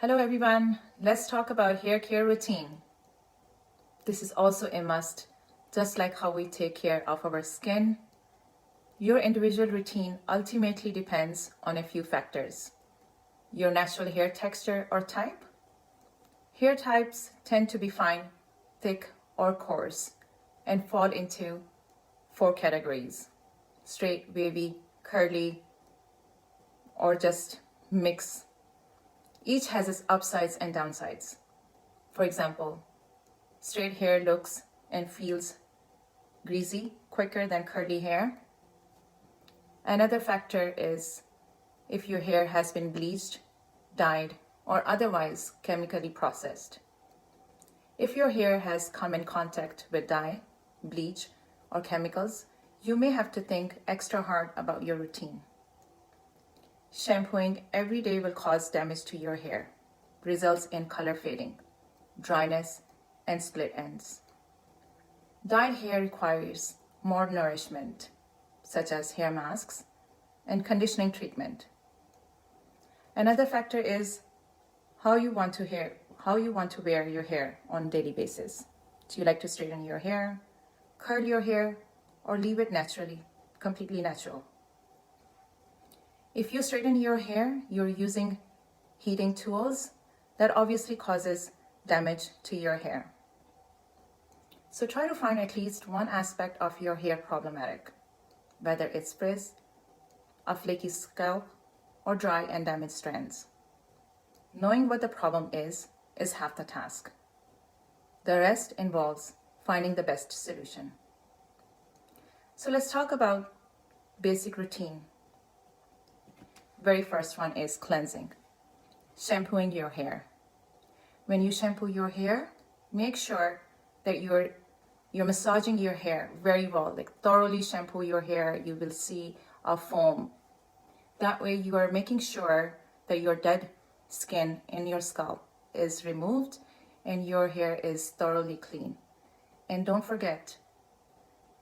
Hello everyone, let's talk about hair care routine. This is also a must, just like how we take care of our skin. Your individual routine ultimately depends on a few factors. Your natural hair texture or type. Hair types tend to be fine, thick, or coarse and fall into four categories: straight, wavy, curly, or just mix. Each has its upsides and downsides. For example, straight hair looks and feels greasy quicker than curly hair. Another factor is if your hair has been bleached, dyed, or otherwise chemically processed. If your hair has come in contact with dye, bleach, or chemicals, you may have to think extra hard about your routine. Shampooing every day will cause damage to your hair, results in color fading, dryness, and split ends. Dyed hair requires more nourishment, such as hair masks and conditioning treatment. Another factor is how you want to wear your hair on a daily basis. Do you like to straighten your hair, curl your hair, or leave it naturally, completely natural? If you straighten your hair, you're using heating tools. That obviously causes damage to your hair. So try to find at least one aspect of your hair problematic, whether it's frizz, a flaky scalp, or dry and damaged strands. Knowing what the problem is half the task. The rest involves finding the best solution. So let's talk about basic routine. Very first one is cleansing. Shampooing your hair. When you shampoo your hair, make sure that you're massaging your hair very well, like thoroughly shampoo your hair. You will see a foam. That way you are making sure that your dead skin in your scalp is removed and your hair is thoroughly clean. And don't forget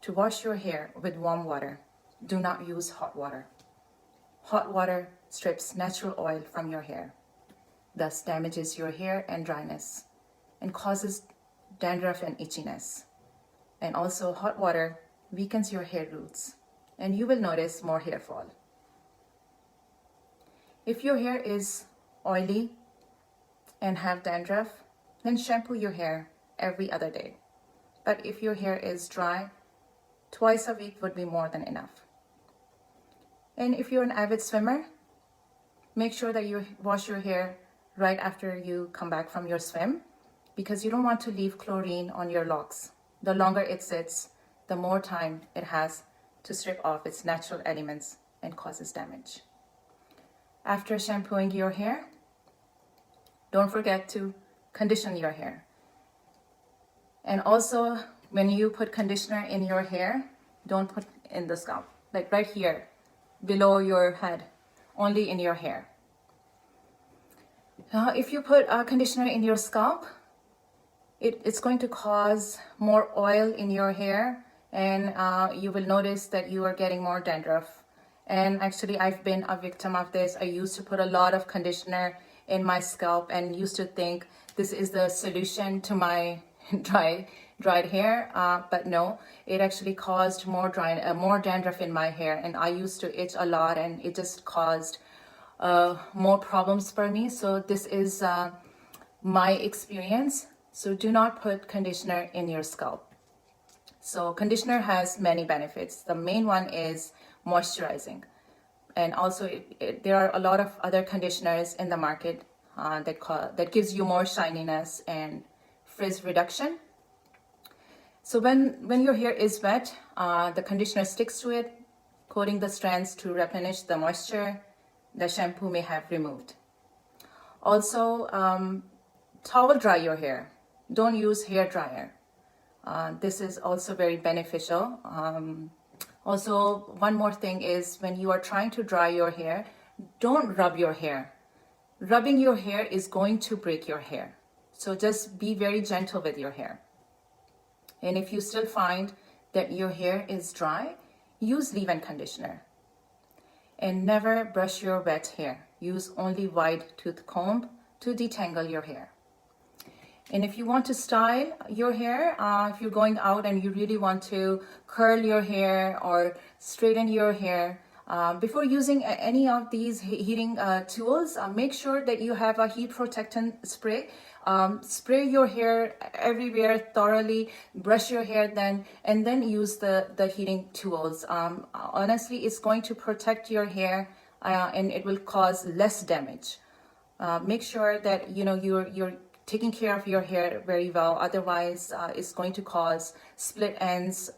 to wash your hair with warm water. Do not use hot water. Hot water strips natural oil from your hair, thus damages your hair and dryness, and causes dandruff and itchiness. And also hot water weakens your hair roots, and you will notice more hair fall. If your hair is oily and have dandruff, then shampoo your hair every other day. But if your hair is dry, twice a week would be more than enough. And if you're an avid swimmer, make sure that you wash your hair right after you come back from your swim, because you don't want to leave chlorine on your locks. The longer it sits, the more time it has to strip off its natural elements and causes damage. After shampooing your hair, don't forget to condition your hair. And also, when you put conditioner in your hair, don't put in the scalp, like right here, below your head, only in your hair. If you put a conditioner in your scalp, it's going to cause more oil in your hair, and you will notice that you are getting more dandruff. And actually, I've been a victim of this. I used to put a lot of conditioner in my scalp and used to think this is the solution to my dried hair, but no, it actually caused more dandruff in my hair, and I used to itch a lot, and it just caused more problems for me. So this is my experience. So do not put conditioner in your scalp. So conditioner has many benefits. The main one is moisturizing, and also there are a lot of other conditioners in the market that gives you more shininess and frizz reduction. So when your hair is wet, the conditioner sticks to it, coating the strands to replenish the moisture the shampoo may have removed. Also, towel dry your hair. Don't use hair dryer. This is also very beneficial. Also, one more thing is when you are trying to dry your hair, don't rub your hair. Rubbing your hair is going to break your hair. So just be very gentle with your hair. And if you still find that your hair is dry, use leave-in conditioner. And never brush your wet hair. Use only wide tooth comb to detangle your hair. And if you want to style your hair, if you're going out and you really want to curl your hair or straighten your hair, before using any of these heating tools, make sure that you have a heat protectant spray. Spray your hair everywhere thoroughly, brush your hair then, and then use the heating tools. Honestly, it's going to protect your hair and it will cause less damage. Make sure that you're taking care of your hair very well. Otherwise, it's going to cause split ends,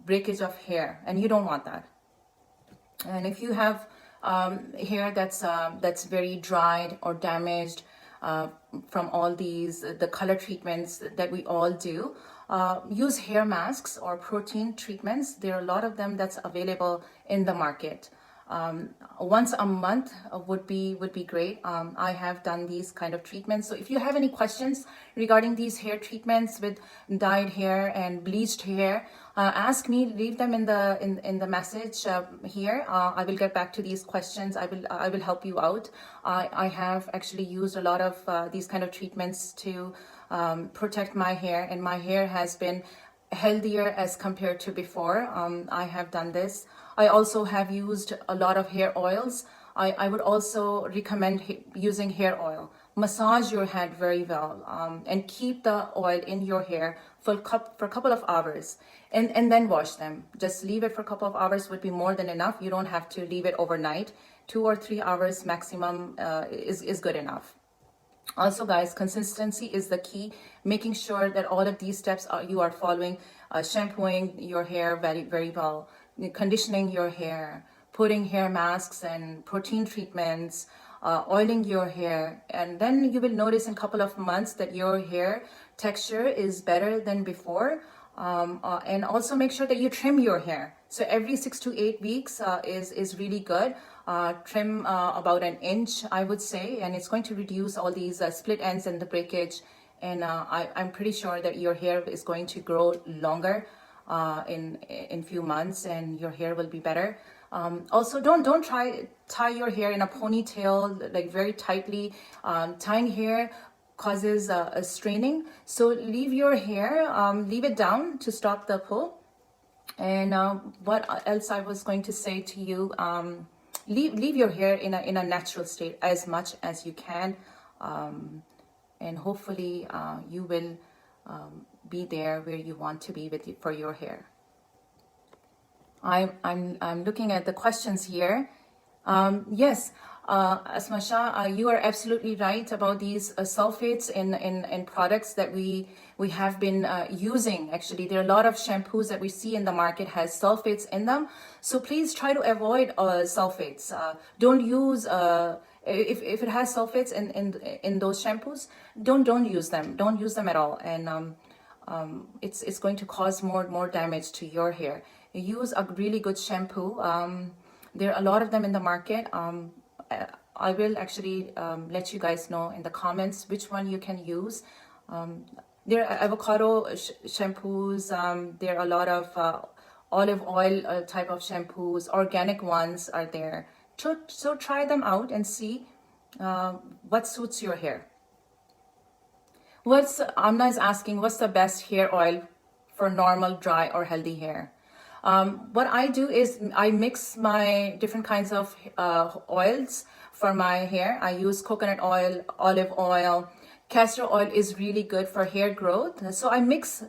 breakage of hair, and you don't want that. And if you have hair that's very dried or damaged from all the color treatments that we all do, use hair masks or protein treatments. There are a lot of them that's available in the market. Once a month would be great. I have done these kind of treatments. So if you have any questions regarding these hair treatments with dyed hair and bleached hair, ask me. Leave them in the message here. I will get back to these questions. I will help you out. I have actually used a lot of these kind of treatments to protect my hair, and my hair has been healthier as compared to before. I have done this. I also have used a lot of hair oils. I would also recommend using hair oil. Massage your head very well and keep the oil in your hair for a couple of hours and then wash them. Just leave it for a couple of hours would be more than enough. You don't have to leave it overnight. 2 or 3 hours maximum is good enough. Also, guys, consistency is the key. Making sure that all of these steps you are following, shampooing your hair very, very well, conditioning your hair, putting hair masks and protein treatments, oiling your hair, and then you will notice in a couple of months that your hair texture is better than before. And also make sure that you trim your hair. So every 6 to 8 weeks is really good. Trim about an inch, I would say, and it's going to reduce all these split ends and the breakage. And I'm pretty sure that your hair is going to grow longer in few months, and your hair will be better. Also, don't tie your hair in a ponytail like very tightly. Tying hair causes a straining. So leave your hair, leave it down to stop the pull. And what else I was going to say to you, leave your hair in a natural state as much as you can, and hopefully you will be there where you want to be for your hair. I'm looking at the questions here. Yes, Asma Shah, you are absolutely right about these sulfates in products that we have been using. Actually, there are a lot of shampoos that we see in the market has sulfates in them. So please try to avoid sulfates. Don't use if it has sulfates in those shampoos. Don't use them. Don't use them at all. And it's going to cause more damage to your hair. Use a really good shampoo. There are a lot of them in the market. I will actually let you guys know in the comments which one you can use. There are avocado shampoos. There are a lot of olive oil type of shampoos. Organic ones are there. So try them out and see what suits your hair. Amna is asking, what's the best hair oil for normal, dry, or healthy hair? What I do is I mix my different kinds of oils for my hair. I use coconut oil, olive oil. Castor oil is really good for hair growth. So I mix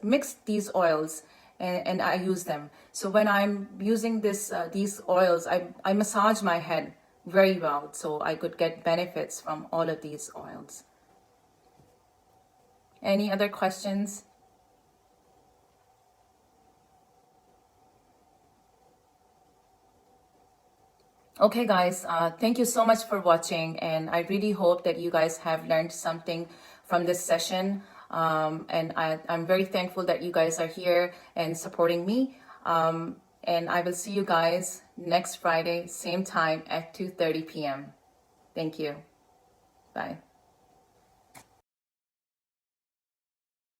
these oils and I use them. So when I'm using these oils, I massage my head very well, so I could get benefits from all of these oils. Any other questions? Okay, guys, thank you so much for watching, and I really hope that you guys have learned something from this session. And I'm very thankful that you guys are here and supporting me. And I will see you guys next Friday, same time at 2:30 p.m. Thank you. Bye.